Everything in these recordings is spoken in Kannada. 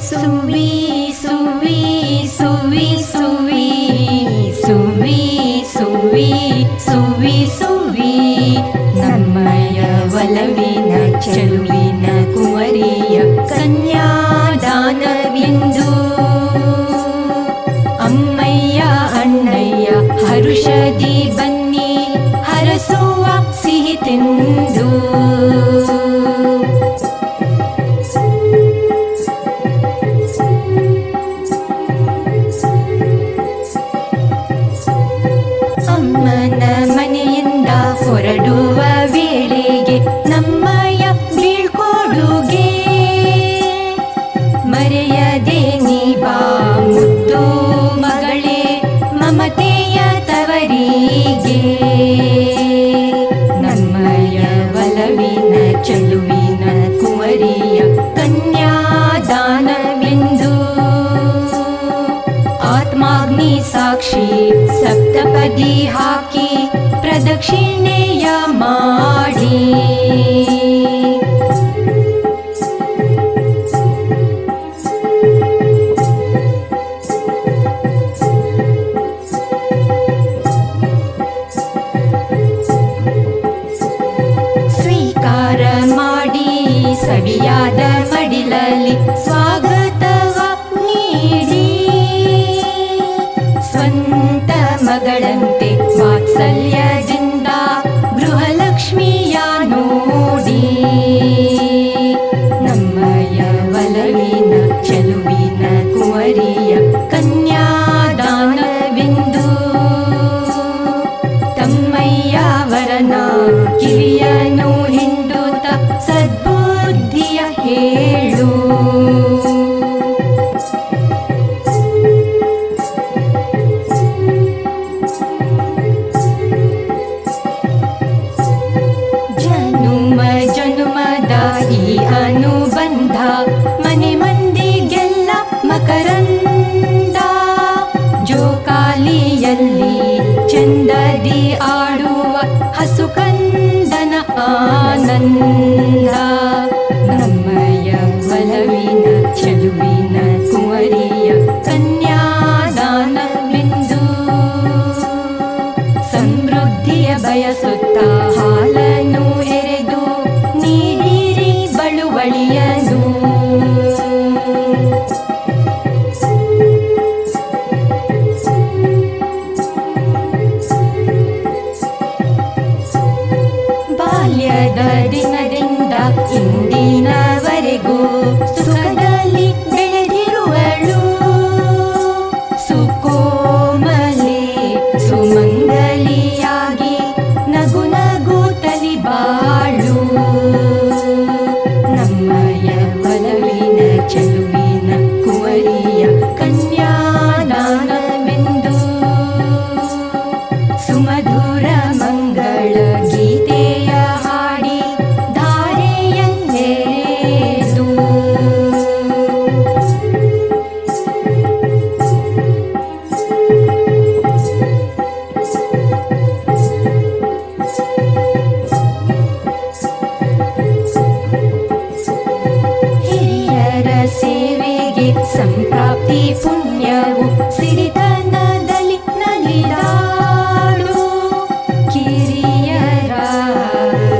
ಸುವಿ ಸುವಿ ಸುವಿ ಸುವಿ ಸುವಿ ಸುವಿ ಸುವಿ ಸುವಿ ನಮ್ಮಯ ಒಲವಿನ ಚೆಲುವಿನ ಕುವರಿಯ ಕನ್ಯಾದಾನವೆಂದು ಅಮ್ಮಯ್ಯ ಅಣ್ಣಯ್ಯ ಹರುಷದಿ ಬನ್ನಿ ಹರಸುವ ಸಿಹಿ ತಿಂದು ಅಮ್ಮನ ಮನೆಯಿಂದ ಹೊರಡುವ ವೇಳೆಗೆ ನಮ್ಮಯ ಬೀಳ್ಕೊಡುಗೆ ಮರೆಯದೆ ನೀ ಬಾ ಮುದ್ದು ಮಗಳೇ ಮಮತೆಯ ತವರಿಗೆ ನಮ್ಮಯ ಒಲವಿನ ಚೆಲುವಿನ ಕುವರಿಯ ಕನ್ಯಾದಾನವೆಂದು ಆತ್ಮಾಗ್ನಿ ಸಾಕ್ಷಿ ಸಪ್ತಪದಿ ಹಾಕಿ ಪ್ರದಕ್ಷಿಣೆಯ ಮಾಡಿ ಸ್ವೀಕಾರ ಮಾಡಿ ಸವಿಯಾದ ಮಡಿಲಲ್ಲಿ ಸ್ವಾಗತವ ನೀಡಿ ಸ್ವಂತ ಮಗಳಂತೆ ವಾತ್ಸಲ್ಯದಿಂದ ಗೃಹಲಕ್ಷ್ಮಿಯ ನೋಡಿ ನಮ್ಮಯ ಒಲವಿನ ಚೆಲುವಿನ ಕುವರಿಯ ಕನ್ಯಾದಾನವೆಂದು ತಮ್ಮಯ್ಯವರನ ಕಿವಿಯನು ಹಿಂಡುತ್ತ ಸದ್ಬುದ್ಧಿಯ ಹೇಳು ಜನುಮ ಜನುಮದ ಈ ಅನುಬಂಧ ಮನೆ ಮಂದಿಗೆಲ್ಲ ಮಕರಂದ ಜೋಕಾಲಿಯಲ್ಲಿ ಚಂದದಿ ಆಡುವ ಹಸುಕಂದನ ಆನಂದ ನಮ್ಮಯ ಒಲವಿನ ಚೆಲುವಿನ ಕುವರಿಯ ಕನ್ಯಾದಾನವೆಂದು ಸಮೃದ್ಧಿಯ ಬಯಸುತ್ತ ಹಾಲನ್ನು ಎರೆದು ನೀಡಿರಿ ಬಳುವಳಿಯನು ಬಾಲ್ಯದ ದಿನದಿಂದ ಇಂದಿನವರೆಗೂ ಸುಖದಲ್ಲಿ ಬೆಳೆದಿರುವಳು ಸುಕೋಮಲೆ ಸುಮಂಗಲಿಯಾಗಿ ನಗು ನಗುತ್ತಲಿ ಬಾಳು ನಮ್ಮಯ ಒಲವಿನ ಚೆಲುವಿನ ಕುವರಿಯ ಕನ್ಯಾದಾನವೆಂದು ಸುಮಧುರ ಮಂಗಳ ಗೀತೆಯ ಹಾಡಿ ಧಾರೆಯನ್ನೆರೆದು ಹಿರಿಯರ ಸೇವೆಗೆ ಸಂಪ್ರಾಪ್ತಿ ಪುಣ್ಯವು ಸಿರಿತನದಲ್ಲಿ ನಲಿದಾಡು ಕಿರಿಯರ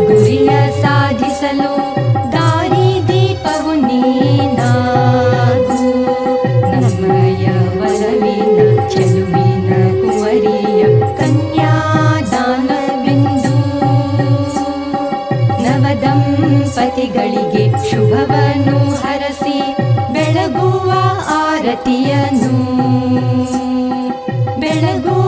ಗುರಿಯ ಸಾಧಿಸಲು ದಾರಿ ದೀಪವು ನೀನಾಗು ನಮ್ಮಯ ಒಲವಿನ ಚೆಲುವಿನ ಕುವರಿಯ ಕನ್ಯಾದಾನವೆಂದು ನವದಂಪತಿಗಳಿಗೆ ಶುಭವನ್ನು ಹರಸಿ ಬೆಳಗುವ ಆರತಿಯನು ಬೆಳಗುವ